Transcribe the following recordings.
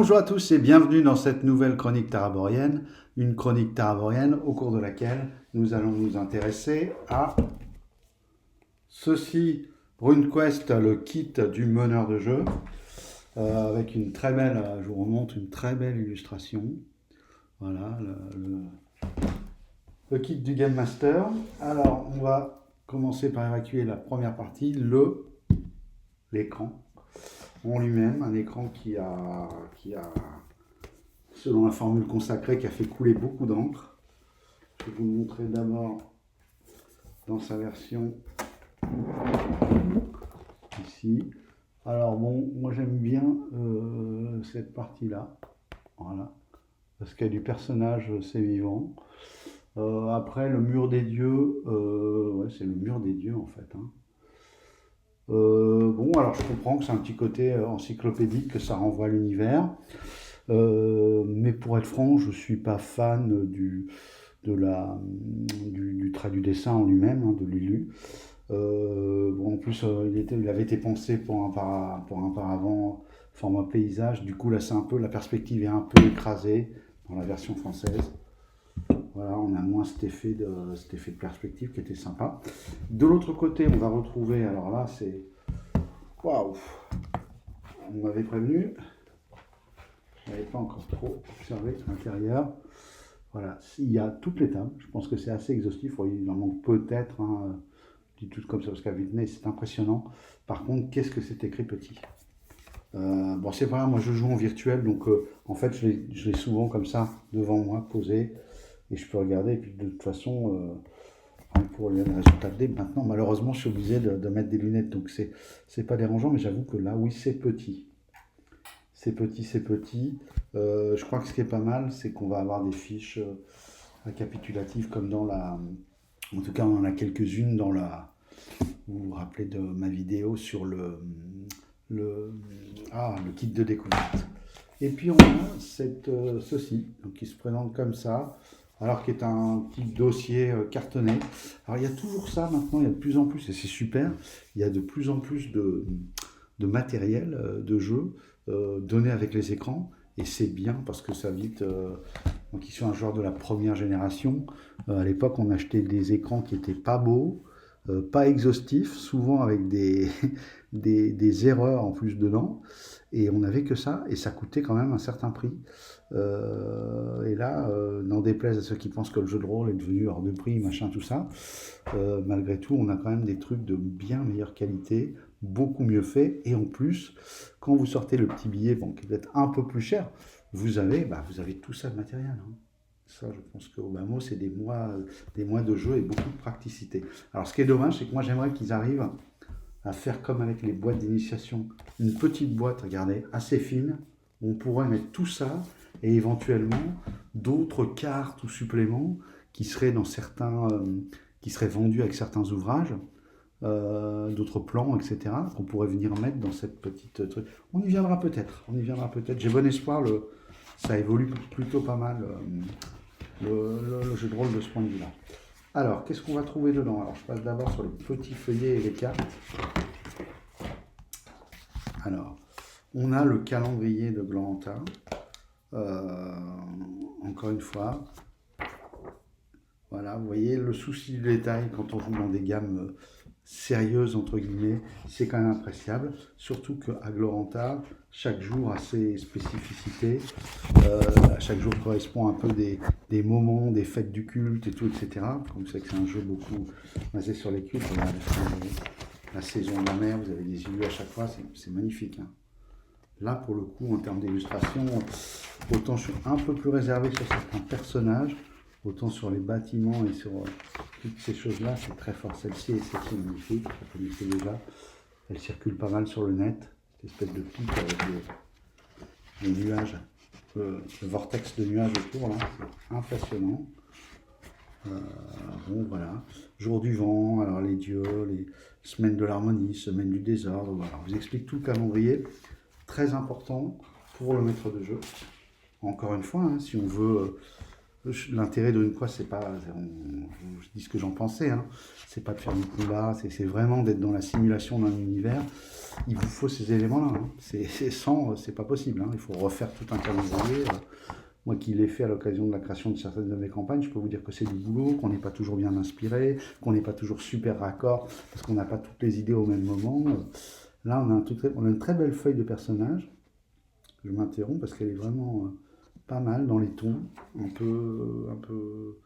Bonjour à tous et bienvenue dans cette nouvelle chronique taraborienne, une chronique taraborienne au cours de laquelle nous allons nous intéresser à ceci, RuneQuest, le kit du meneur de jeu, avec une très belle, je vous remonte une très belle illustration. Voilà, le kit du Game Master. Alors, on va commencer par évacuer la première partie, l'écran en lui-même, un écran qui a, selon la formule consacrée, qui a fait couler beaucoup d'encre. Je vais vous le montrer d'abord dans sa version ici. Alors bon, moi j'aime bien cette partie-là, voilà, parce qu'il y a du personnage, c'est vivant. Après, le mur des dieux, ouais, c'est le mur des dieux en fait, hein. Bon, alors je comprends que c'est un petit côté encyclopédique, que ça renvoie à l'univers. Mais pour être franc, je ne suis pas fan du trait du dessin en lui-même, hein, de Lulu. Bon, en plus, il avait été pensé pour un paravent format paysage. Du coup, là, c'est un peu, la perspective est un peu écrasée dans la version française. Voilà, on a moins cet effet de perspective qui était sympa. De l'autre côté, on va retrouver, alors là, c'est... Waouh! On m'avait prévenu. Je n'avais pas encore trop observé l'intérieur. Voilà, il y a toutes les tables. Je pense que c'est assez exhaustif. Il en manque peut-être, hein, dit tout comme ça, parce qu'à vue de nez, c'est impressionnant. Par contre, qu'est-ce que c'est écrit petit? Bon, c'est pas grave, moi je joue en virtuel, donc en fait, je l'ai souvent comme ça, devant moi, posé, et je peux regarder. Et puis de toute façon, pour les résultats de dés, maintenant, malheureusement, je suis obligé de mettre des lunettes, donc c'est pas dérangeant, mais j'avoue que là, oui, c'est petit. C'est petit, c'est petit. Je crois que ce qui est pas mal, c'est qu'on va avoir des fiches récapitulatives comme dans la... En tout cas, on en a quelques-unes dans la... Vous vous rappelez de ma vidéo sur le kit de découverte. Et puis on a ceci, donc qui se présente comme ça, alors qui est un petit dossier cartonné. Alors il y a toujours ça maintenant, il y a de plus en plus, et c'est super, il y a de plus en plus de matériel de jeu donné avec les écrans, et c'est bien parce que ça vite... donc qui sont un joueur de la première génération, à l'époque on achetait des écrans qui n'étaient pas beaux, pas exhaustifs, souvent avec des erreurs en plus dedans, et on n'avait que ça, et ça coûtait quand même un certain prix. Et là, n'en déplaise à ceux qui pensent que le jeu de rôle est devenu hors de prix, machin, tout ça, malgré tout, on a quand même des trucs de bien meilleure qualité, beaucoup mieux fait, et en plus, quand vous sortez le petit billet, bon, qui peut être un peu plus cher, vous avez tout ça de matériel, hein. Ça, je pense qu'au bas mot, c'est des mois de jeu et beaucoup de praticité. Alors, ce qui est dommage, c'est que moi, j'aimerais qu'ils arrivent à faire comme avec les boîtes d'initiation. Une petite boîte, regardez, assez fine, où on pourrait mettre tout ça et éventuellement d'autres cartes ou suppléments qui seraient dans certains, qui seraient vendus avec certains ouvrages, d'autres plans, etc., qu'on pourrait venir mettre dans cette petite truc. On y viendra peut-être, J'ai bon espoir, ça évolue plutôt pas mal, le jeu de rôle de ce point de vue-là. Alors, qu'est-ce qu'on va trouver dedans? Alors, je passe d'abord sur les petits feuillets et les cartes. Alors, on a le calendrier de Gloranta. Encore une fois, voilà, vous voyez le souci du détail quand on joue dans des gammes sérieuses, entre guillemets, c'est quand même appréciable. Surtout qu'à Gloranta, chaque jour a ses spécificités. Chaque jour correspond un peu des moments, des fêtes du culte et tout, etc. Comme vous savez que c'est un jeu beaucoup basé sur les cultes. Regardez, la saison de la mer, vous avez des élus à chaque fois, c'est magnifique, hein. Là, pour le coup, en termes d'illustration, autant je suis un peu plus réservé sur certains personnages, autant sur les bâtiments et sur toutes ces choses-là, c'est très fort. Celle-ci est magnifique, vous connaissez déjà. Elle circule pas mal sur le net, cette espèce de pic avec les nuages, le vortex de nuages autour, là, c'est impressionnant. Bon, voilà. Jour du vent, alors les dieux, les semaines de l'harmonie, semaine du désordre, voilà. Je vous explique tout le calendrier. Très important pour le maître de jeu. Encore une fois, hein, si on veut... l'intérêt de une fois, c'est pas... je dis ce que j'en pensais, hein. C'est pas de faire du combat, c'est vraiment d'être dans la simulation d'un univers. Il vous faut ces éléments-là, hein. C'est pas possible, hein. Il faut refaire tout un calendrier. Moi qui l'ai fait à l'occasion de la création de certaines de mes campagnes, je peux vous dire que c'est du boulot, qu'on n'est pas toujours bien inspiré, qu'on n'est pas toujours super raccord, parce qu'on n'a pas toutes les idées au même moment. Là, on a une très belle feuille de personnage. Je m'interromps parce qu'elle est vraiment pas mal dans les tons, un peu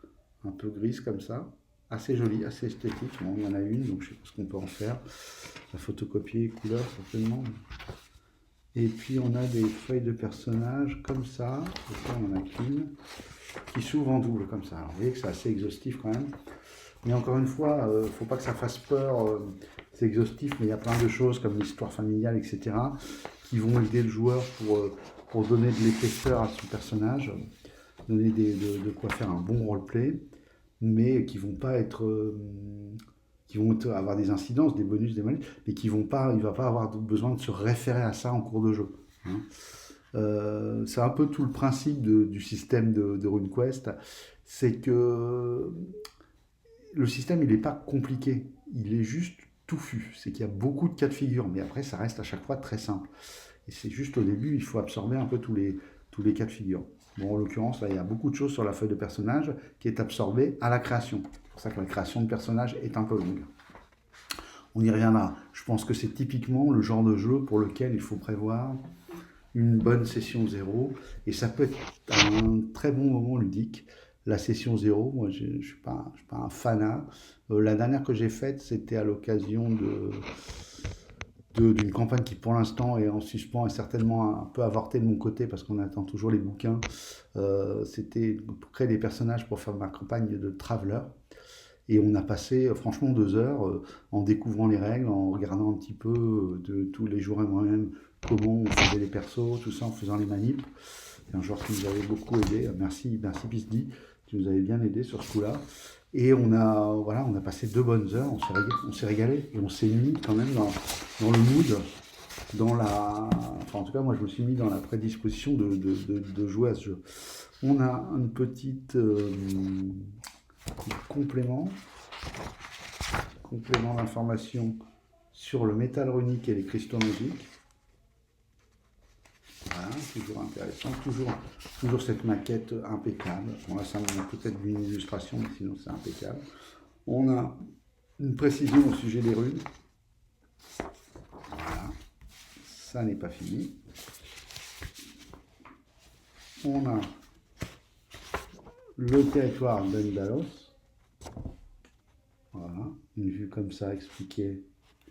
grise comme ça. Assez jolie, assez esthétique. Bon, il y en a une, donc je sais pas ce qu'on peut en faire. La photocopier, couleur certainement. Et puis on a des feuilles de personnages comme ça. Et ça, on en a qu'une qui s'ouvre en double comme ça. Alors, vous voyez que c'est assez exhaustif quand même. Mais encore une fois, faut pas que ça fasse peur. C'est exhaustif, mais il y a plein de choses comme l'histoire familiale, etc., qui vont aider le joueur pour donner de l'épaisseur à son personnage, donner de quoi faire un bon roleplay, mais qui vont pas être, avoir des incidences, des bonus, des malus, mais il va pas avoir besoin de se référer à ça en cours de jeu, hein. C'est un peu tout le principe du système de RuneQuest, c'est que le système il n'est pas compliqué, il est juste touffu, c'est qu'il y a beaucoup de cas de figure, mais après ça reste à chaque fois très simple. Et c'est juste au début, il faut absorber un peu tous les cas de figure. Bon, en l'occurrence, là, il y a beaucoup de choses sur la feuille de personnage qui est absorbée à la création. C'est pour ça que la création de personnage est un peu longue. On y reviendra. Je pense que c'est typiquement le genre de jeu pour lequel il faut prévoir une bonne session 0. Et ça peut être un très bon moment ludique. La session 0, moi, je ne suis pas un fanat. La dernière que j'ai faite, c'était à l'occasion d'une campagne qui pour l'instant est en suspens et certainement un peu avortée de mon côté parce qu'on attend toujours les bouquins. C'était pour créer des personnages pour faire ma campagne de Traveler. Et on a passé franchement 2 heures en découvrant les règles, en regardant un petit peu de tous les joueurs et moi-même comment on faisait les persos, tout ça en faisant les manips. C'est un joueur qui nous avait beaucoup aidé. Merci Pisdi, qui nous avait bien aidé sur ce coup-là. Et on a passé 2 bonnes heures, on s'est régalé et on s'est mis quand même dans le mood, en tout cas moi je me suis mis dans la prédisposition de jouer à ce jeu. On a un petit complément d'information sur le métal runique et les cristaux magiques. Voilà, toujours intéressant, toujours cette maquette impeccable. Bon là ça manque peut-être d'une illustration, mais sinon c'est impeccable. On a une précision au sujet des runes. Voilà, ça n'est pas fini. On a le territoire d'Andalos. Voilà, une vue comme ça expliquée,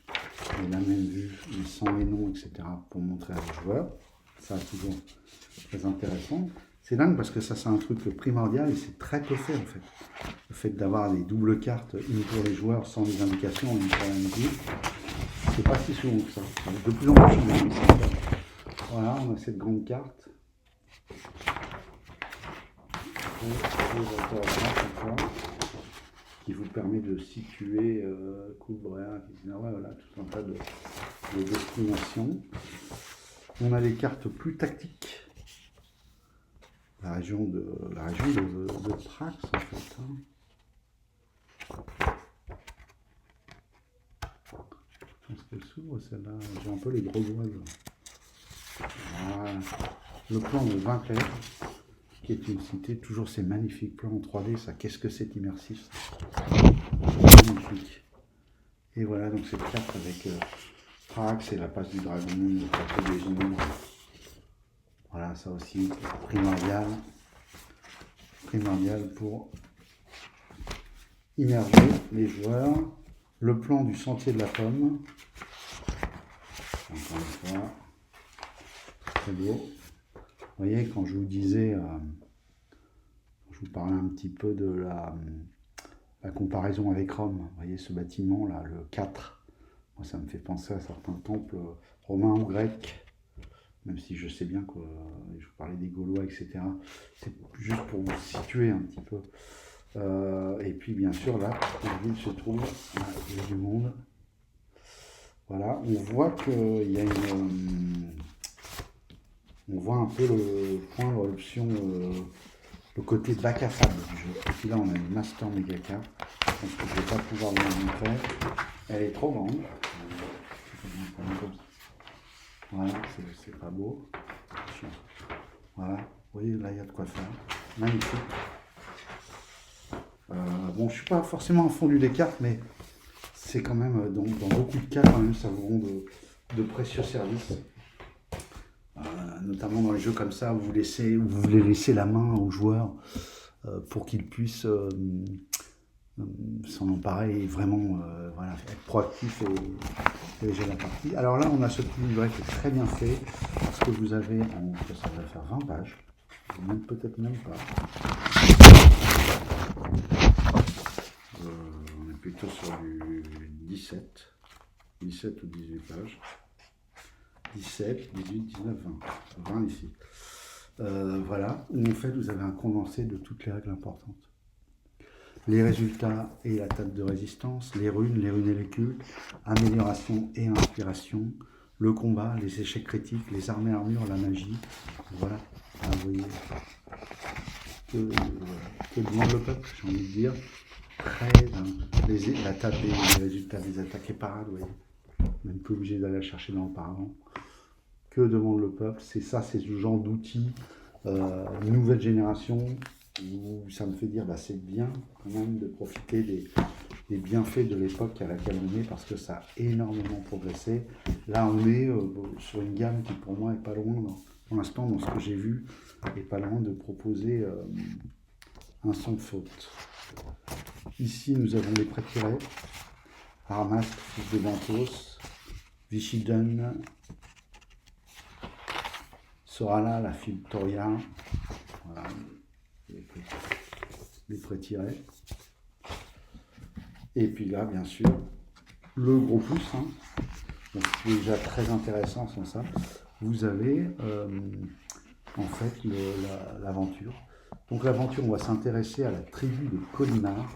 et la même vue, mais sans les noms, etc., pour montrer à les joueurs. Ça, toujours très intéressant. C'est dingue parce que ça, c'est un truc primordial et c'est très peu fait en fait. Le fait d'avoir les doubles cartes, une pour les joueurs sans les indications, une pour la musique, c'est pas si souvent que ça. De plus en plus, voilà, on a cette grande carte. Qui vous permet de situer Coulbrea, voilà, tout un tas de destinations. On a les cartes plus tactiques. La région de Prax, en fait. Je pense qu'elle s'ouvre, celle-là. J'ai un peu les gros doigts. Voilà. Le plan de Vinclair, qui est une cité. Toujours ces magnifiques plans en 3D. Ça, qu'est-ce que c'est immersif, ça. Magnifique. Et voilà, donc cette carte avec Prax et la passe du dragon, le plateau des ombres. Voilà, ça aussi, primordial pour immerger les joueurs. Le plan du sentier de la pomme. Encore une fois, très beau. Vous voyez, quand je vous disais, je vous parlais un petit peu de la comparaison avec Rome. Vous voyez ce bâtiment là, le 4. Moi, ça me fait penser à certains temples romains ou grecs. Même si je sais bien que je vous parlais des Gaulois, etc. C'est juste pour vous situer un petit peu. Et puis bien sûr, là, la ville se trouve à l'île du monde. Voilà, on voit qu'il y a on voit un peu le point, l'option le côté bac à sable du jeu. Et puis là, on a une Master Mega Card. Je pense que je ne vais pas pouvoir vous la montrer. Elle est trop grande. Voilà, c'est pas beau. Voilà, vous voyez, là, il y a de quoi faire. Magnifique. Bon, je ne suis pas forcément un fondu des cartes, mais c'est quand même, dans beaucoup de cas, quand même, ça vous rend de précieux services. Notamment dans les jeux comme ça, où vous voulez laisser la main aux joueurs pour qu'ils puissent s'en emparer et vraiment voilà, être proactifs et gérer la partie. Alors là, on a ce petit livret qui est très bien fait, parce que vous avez, ça va faire 20 pages, peut-être même pas. On est plutôt sur du 17 ou 18 pages. 17, 18, 19, 20. 20 ici. Voilà, où en fait vous avez un condensé de toutes les règles importantes. Les résultats et la table de résistance, les runes et les cultes, amélioration et inspiration, le combat, les échecs critiques, les armes et armures, la magie. Voilà, vous voyez, que demande le peuple, j'ai envie de dire. Très, la table des résultats des attaques et parades, vous voyez. Même plus obligé d'aller la chercher dans le paravent. Que demande le peuple? C'est ça, c'est ce genre d'outils, nouvelle génération, où ça me fait dire, c'est bien quand même de profiter des bienfaits de l'époque à laquelle on est, parce que ça a énormément progressé. Là, on est sur une gamme qui, pour moi, est pas loin, pour l'instant, dans ce que j'ai vu, est pas loin de proposer un sans faute. Ici, nous avons les prêts tirés. Armast, fils de Bantos, Vichiden, Sorala, la fille de Toria, voilà, les prêts tirés. Et puis là, bien sûr, le gros plus, donc c'est déjà très intéressant sans ça. Vous avez en fait l'aventure. Donc l'aventure, on va s'intéresser à la tribu de Kolimar.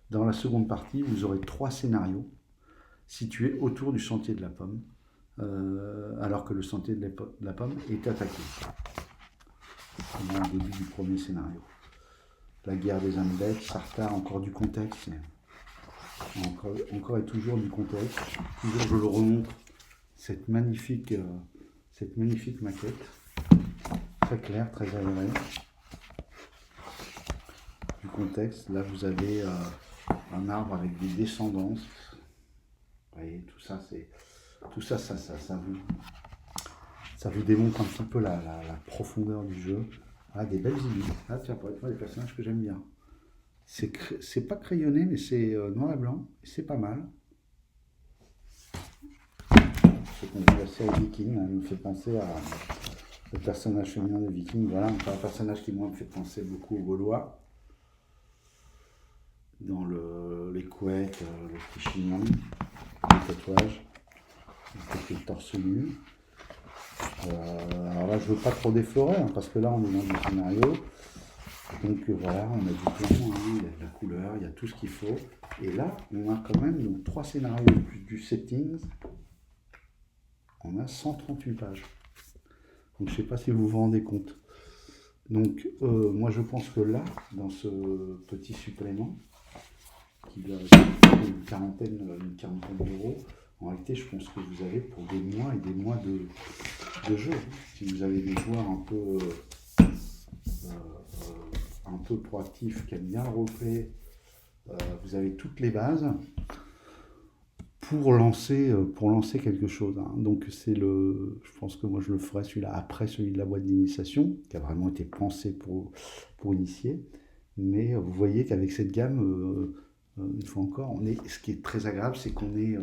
Dans la seconde partie, vous aurez 3 scénarios situés autour du sentier de la pomme, alors que le sentier de la pomme est attaqué. Au début du premier scénario. La guerre des âmes bêtes, Sartar, encore du contexte, encore et toujours du contexte. Toujours je le remontre, cette magnifique maquette, très claire, très agréable. Du contexte, là vous avez un arbre avec des descendances. Vous voyez, tout ça, ça vous démontre un petit peu la profondeur du jeu. Ah, des belles idées. Ah tiens, pour être des personnages que j'aime bien. C'est pas crayonné, mais c'est noir et blanc. C'est pas mal. Ce qu'on voit la série Viking, me fait penser à le personnage féminin de Viking. Voilà, encore un personnage qui moi me fait penser beaucoup aux Gaulois. Dans les couettes, le petit chignon, les tatouages, le torse nu. Alors là, je ne veux pas trop déflorer, parce que là, on est dans le scénario. Donc voilà, on a du plan, il y a de la couleur, il y a tout ce qu'il faut. Et là, on a quand même donc 3 scénarios plus du settings. On a 138 pages. Donc je ne sais pas si vous vous rendez compte. Donc moi, je pense que là, dans ce petit supplément, qui doit être une quarantaine d'euros, en réalité, je pense que vous avez pour des mois et des mois de jeu. Si vous avez des joueurs un peu proactifs, qui aiment bien le roleplay, vous avez toutes les bases pour lancer quelque chose. Donc je pense que moi je le ferai celui-là après celui de la boîte d'initiation, qui a vraiment été pensé pour initier. Mais vous voyez qu'avec cette gamme, une fois encore, ce qui est très agréable, c'est qu'on est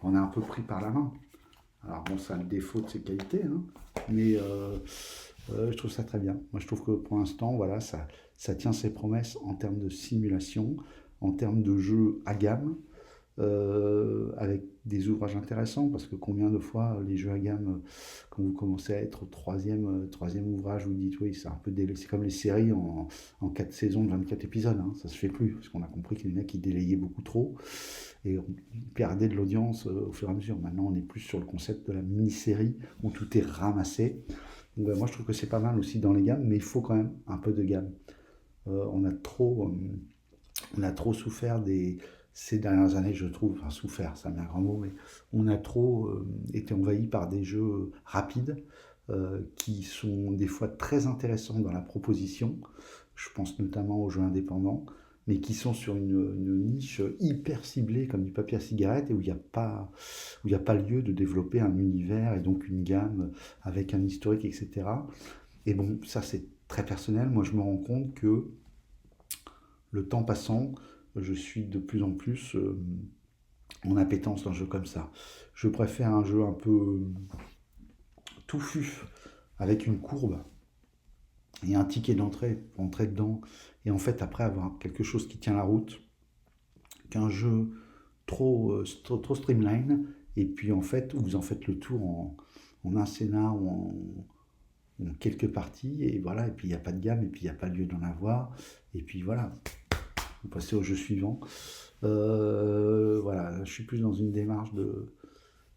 un peu pris par la main. Alors bon, ça a le défaut de ses qualités, mais je trouve ça très bien. Moi, je trouve que pour l'instant, voilà, ça tient ses promesses en termes de simulation, en termes de jeu à gamme, avec des ouvrages intéressants, parce que combien de fois les jeux à gamme, quand vous commencez à être au troisième ouvrage, vous dites oui, c'est un peu c'est comme les séries en 4 saisons de 24 épisodes, ça se fait plus, parce qu'on a compris que les mecs ils délayaient beaucoup trop et on perdait de l'audience au fur et à mesure. Maintenant on est plus sur le concept de la mini-série où tout est ramassé. Donc, moi, je trouve que c'est pas mal aussi dans les gammes, mais il faut quand même un peu de gamme. On a trop souffert ces dernières années, je trouve, enfin souffert, ça met un grand mot, mais on a trop été envahi par des jeux rapides qui sont des fois très intéressants dans la proposition. Je pense notamment aux jeux indépendants, mais qui sont sur une niche hyper ciblée comme du papier à cigarette et où il y a pas lieu de développer un univers et donc une gamme avec un historique, etc. Et bon, ça c'est très personnel. Moi, je me rends compte que le temps passant, je suis de plus en plus en appétence d'un jeu comme ça. Je préfère un jeu un peu touffu, avec une courbe et un ticket d'entrée pour entrer dedans, et en fait après avoir quelque chose qui tient la route, qu'un jeu trop streamline, et puis en fait, où vous en faites le tour en un scénar ou en quelques parties, et voilà, et puis il n'y a pas de gamme, et puis il n'y a pas lieu d'en avoir, et puis voilà, vous passez au jeu suivant. Voilà, je suis plus dans une démarche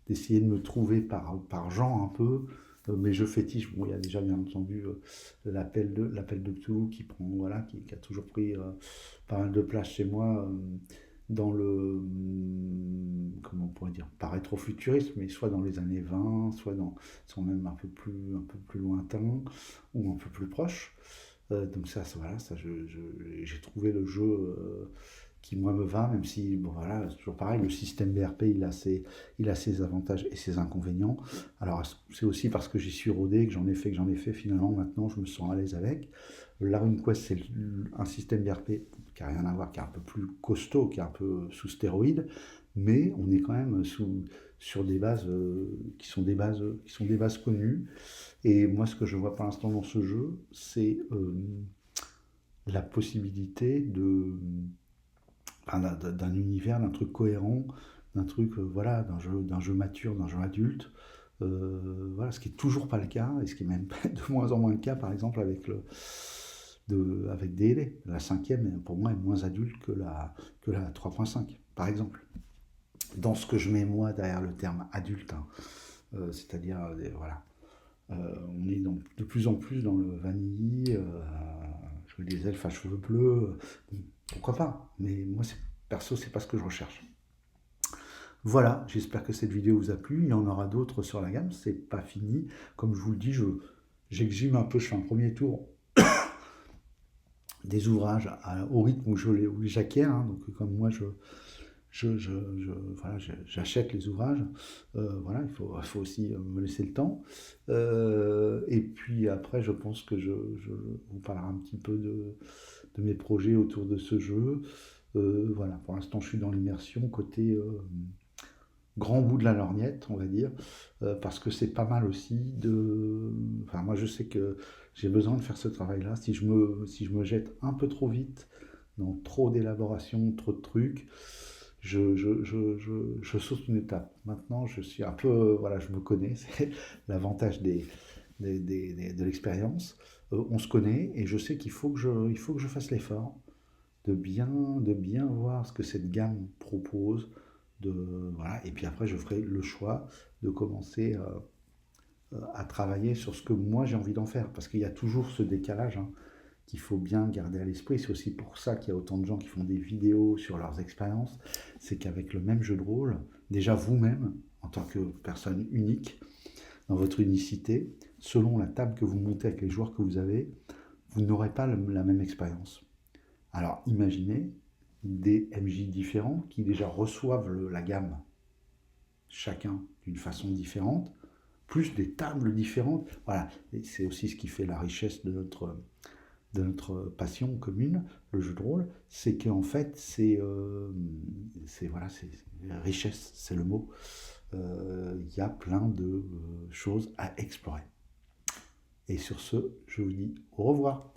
d'essayer de me trouver par genre un peu. Mes jeux fétiches, bon, il y a déjà bien entendu l'appel de Cthulhu qui prend, voilà, qui a toujours pris pas mal de place chez moi dans le, comment on pourrait dire, pas rétrofuturisme, mais soit dans les années 20, soit même un peu plus lointain ou un peu plus proche. Donc ça, voilà, j'ai trouvé le jeu qui moi me va, même si, bon voilà, c'est toujours pareil, le système BRP, il a ses avantages et ses inconvénients. Alors c'est aussi parce que j'y suis rodé, que j'en ai fait, finalement maintenant je me sens à l'aise avec. La RuneQuest, c'est un système BRP qui n'a rien à voir, qui est un peu plus costaud, qui est un peu sous stéroïdes, mais on est quand même sur des bases qui sont des bases connues. Et moi, ce que je vois pour l'instant dans ce jeu, c'est la possibilité d'un univers, d'un truc cohérent, d'un truc, voilà, d'un jeu mature, d'un jeu adulte. Voilà, ce qui est toujours pas le cas, et ce qui est même de moins en moins le cas, par exemple, avec D&D. La cinquième, pour moi, est moins adulte que la 3.5, par exemple. Dans ce que je mets, moi, derrière le terme adulte, hein. C'est-à-dire, voilà, on est de plus en plus dans le vanille, jouer des elfes à cheveux bleus, pourquoi pas, mais moi, perso, c'est pas ce que je recherche. Voilà, j'espère que cette vidéo vous a plu. Il y en aura d'autres sur la gamme, c'est pas fini. Comme je vous le dis, j'exhume un peu, je fais un premier tour des ouvrages au rythme où où j'acquiers. Hein. Donc, comme moi, voilà, j'achète les ouvrages. Voilà, il faut aussi me laisser le temps. Et puis après, je pense que je vous parlerai un petit peu de mes projets autour de ce jeu. Voilà, pour l'instant, je suis dans l'immersion côté grand bout de la lorgnette, on va dire, parce que c'est pas mal aussi de... Enfin, moi, je sais que j'ai besoin de faire ce travail-là. Si je me jette un peu trop vite dans trop d'élaboration, trop de trucs, je saute une étape. Maintenant, je suis un peu... Voilà, je me connais, c'est l'avantage de l'expérience. On se connaît et je sais il faut que je fasse l'effort de bien voir ce que cette gamme propose. Voilà. Et puis après, je ferai le choix de commencer à travailler sur ce que moi j'ai envie d'en faire. Parce qu'il y a toujours ce décalage hein, qu'il faut bien garder à l'esprit. C'est aussi pour ça qu'il y a autant de gens qui font des vidéos sur leurs expériences. C'est qu'avec le même jeu de rôle, déjà vous-même, en tant que personne unique, dans votre unicité, selon la table que vous montez avec les joueurs que vous avez, vous n'aurez pas la même expérience. Alors imaginez des MJ différents qui déjà reçoivent la gamme, chacun d'une façon différente, plus des tables différentes. Voilà, c'est aussi ce qui fait la richesse de notre passion commune, le jeu de rôle, c'est qu'en fait, voilà, c'est richesse, c'est le mot. Il y a plein de choses à explorer. Et sur ce, je vous dis au revoir.